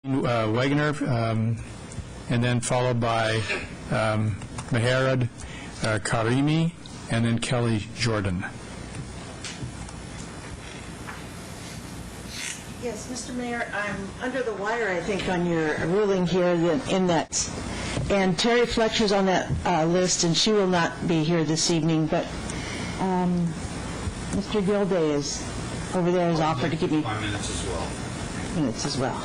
Wagner, and then followed by Meherad Karimi, and then Kelly Jordan. Yes, Mr. Mayor, I'm under the wire, I think, on your ruling here in that. And Terry Fletcher's on that list, and she will not be here this evening, but Mr. Gilday is over there, has offered to give me 5 minutes as well. minutes as well.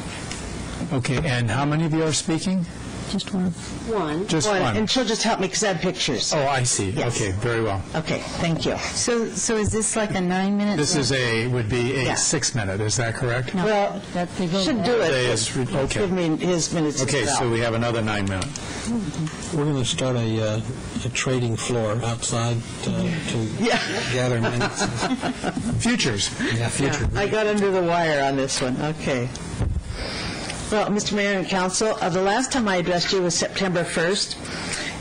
Okay, and how many of you are speaking? Just one. One. Just one. And she'll just help me because I have pictures. Oh, I see. Yes. Okay, very well. Okay, thank you. So is this like a 9-minute? This is would be a Yeah. 6-minute, is that correct? No, Well, that they vote. should do it. They is- okay. Give me his minutes as Okay, well. so we have another 9 minutes. We're going to start a trading floor outside to Yeah. gather minutes. Futures. Yeah, future. I got under the wire on this one. Okay. Well, Mr. Mayor and Council, the last time I addressed you was September 1st,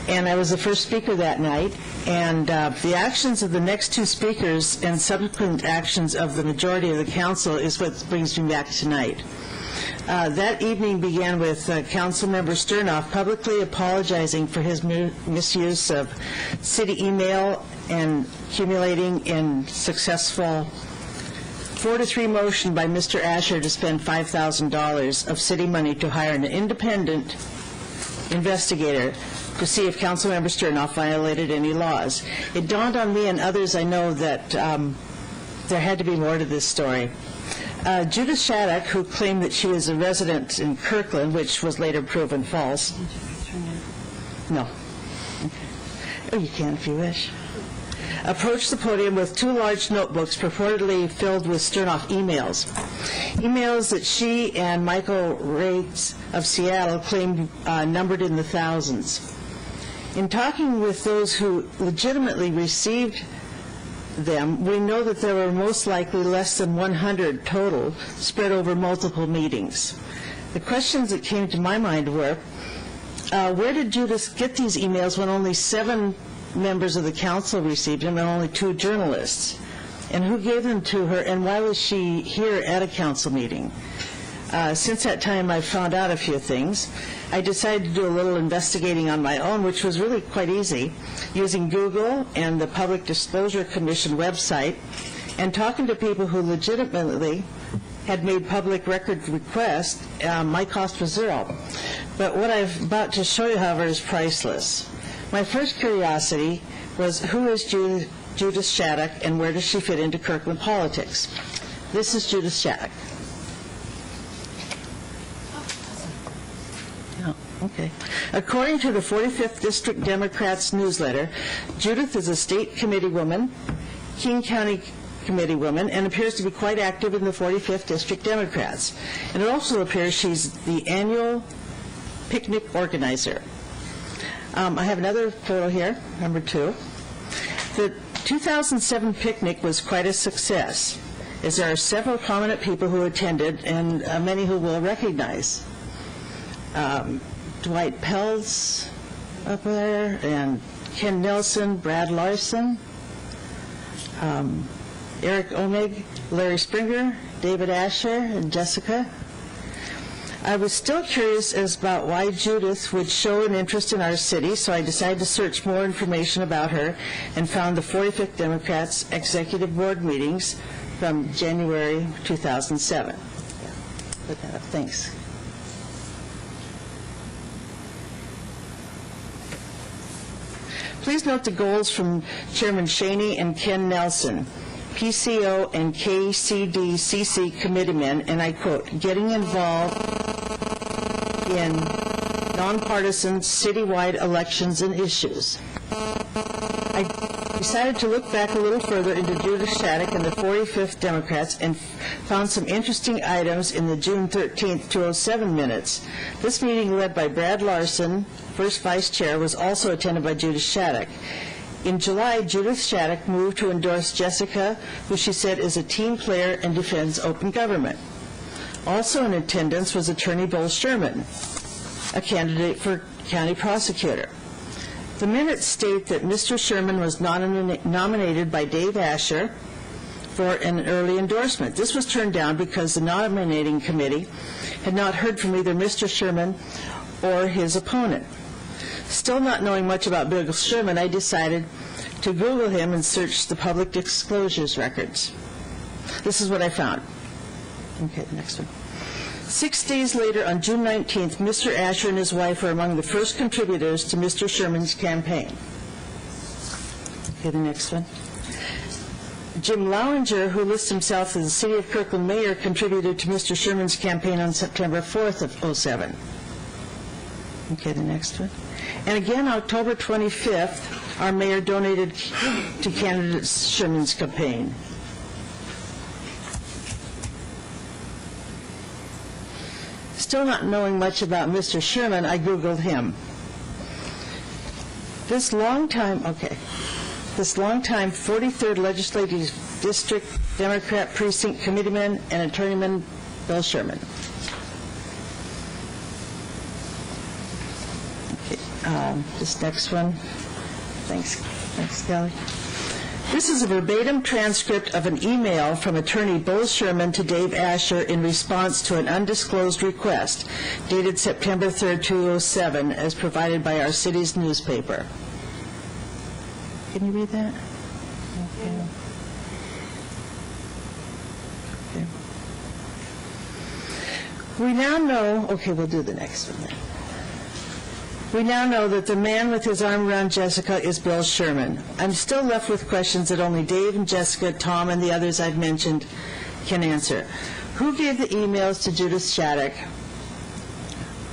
and I was the first speaker that night. And the actions of the next two speakers and subsequent actions of the majority of the council is what brings me back tonight. That evening began with Councilmember Sternoff publicly apologizing for his misuse of city email and accumulating in successful 4-3 motion by Mr. Asher to spend $5,000 of city money to hire an independent investigator to see if Councilmember Sternoff violated any laws. It dawned on me and others I know that there had to be more to this story. Judith Shattuck, who claimed that she was a resident in Kirkland, which was later proven false. No. Okay. Oh, you can if you wish. Approached the podium with 2 large notebooks purportedly filled with Sternoff emails. Emails that she and Michael Rates of Seattle claimed numbered in the thousands. In talking with those who legitimately received them, we know that there were most likely less than 100 total spread over multiple meetings. The questions that came to my mind were, where did Judith get these emails when only 7 members of the council received them and only 2 journalists? And who gave them to her, and why was she here at a council meeting? Since that time, I've found out a few things. I decided to do a little investigating on my own, which was really quite easy, using Google and the Public Disclosure Commission website, and talking to people who legitimately had made public record requests. My cost was 0. But what I'm about to show you, however, is priceless. My first curiosity was, who is Judith Shattuck, and where does she fit into Kirkland politics? This is Judith Shattuck. Oh, okay. According to the 45th District Democrats newsletter, Judith is a state committee woman, King County committee woman, and appears to be quite active in the 45th District Democrats. And it also appears she's the annual picnic organizer. I have another photo here, number 2. The 2007 picnic was quite a success, as there are several prominent people who attended and many who will recognize. Dwight Pelz up there, and Ken Nelson, Brad Larson, Eric Omeg, Larry Springer, David Asher, and Jessica. I was still curious as about why Judith would show an interest in our city, so I decided to search more information about her and found the 45th Democrats Executive Board meetings from January 2007. Put that up. Thanks. Please note the goals from Chairman Shaney and Ken Nelson, PCO and KCDCC committeemen, and I quote, getting involved in nonpartisan citywide elections and issues. I decided to look back a little further into Judith Shattuck and the 45th Democrats and found some interesting items in the June 13th, 2007 minutes. This meeting, led by Brad Larson, first vice chair, was also attended by Judith Shattuck. In July, Judith Shattuck moved to endorse Jessica, who she said is a team player and defends open government. Also in attendance was Attorney Bill Sherman, a candidate for county prosecutor. The minutes state that Mr. Sherman was nominated by Dave Asher for an early endorsement. This was turned down because the nominating committee had not heard from either Mr. Sherman or his opponent. Still not knowing much about Bill Sherman, I decided to Google him and search the public disclosures records. This is what I found. Okay, the next one. 6 days later, on June 19th, Mr. Asher and his wife were among the first contributors to Mr. Sherman's campaign. Okay, the next one. Jim Lowinger, who lists himself as the City of Kirkland mayor, contributed to Mr. Sherman's campaign on September 4th of '07. Okay, the next one. And again, October 25th, our mayor donated to candidate Sherman's campaign. Still not knowing much about Mr. Sherman, I Googled him. This longtime 43rd Legislative District Democrat Precinct Committeeman and Attorneyman Bill Sherman. Okay, this next one. Thanks, Kelly. This is a verbatim transcript of an email from attorney Bill Sherman to Dave Asher in response to an undisclosed request dated September 3rd, 2007, as provided by our city's newspaper. Can you read that? Okay. Okay. We now know, okay, we'll do the next one then. We now know that the man with his arm around Jessica is Bill Sherman. I'm still left with questions that only Dave and Jessica, Tom, and the others I've mentioned can answer. Who gave the emails to Judith Shattuck?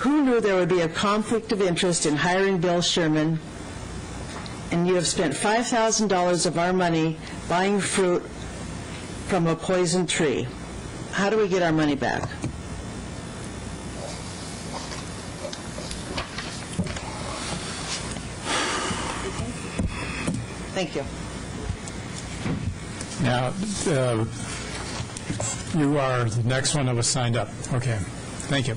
Who knew there would be a conflict of interest in hiring Bill Sherman? And you have spent $5,000 of our money buying fruit from a poisoned tree. How do we get our money back? Thank you. Now, you are the next one that was signed up. Okay. Thank you.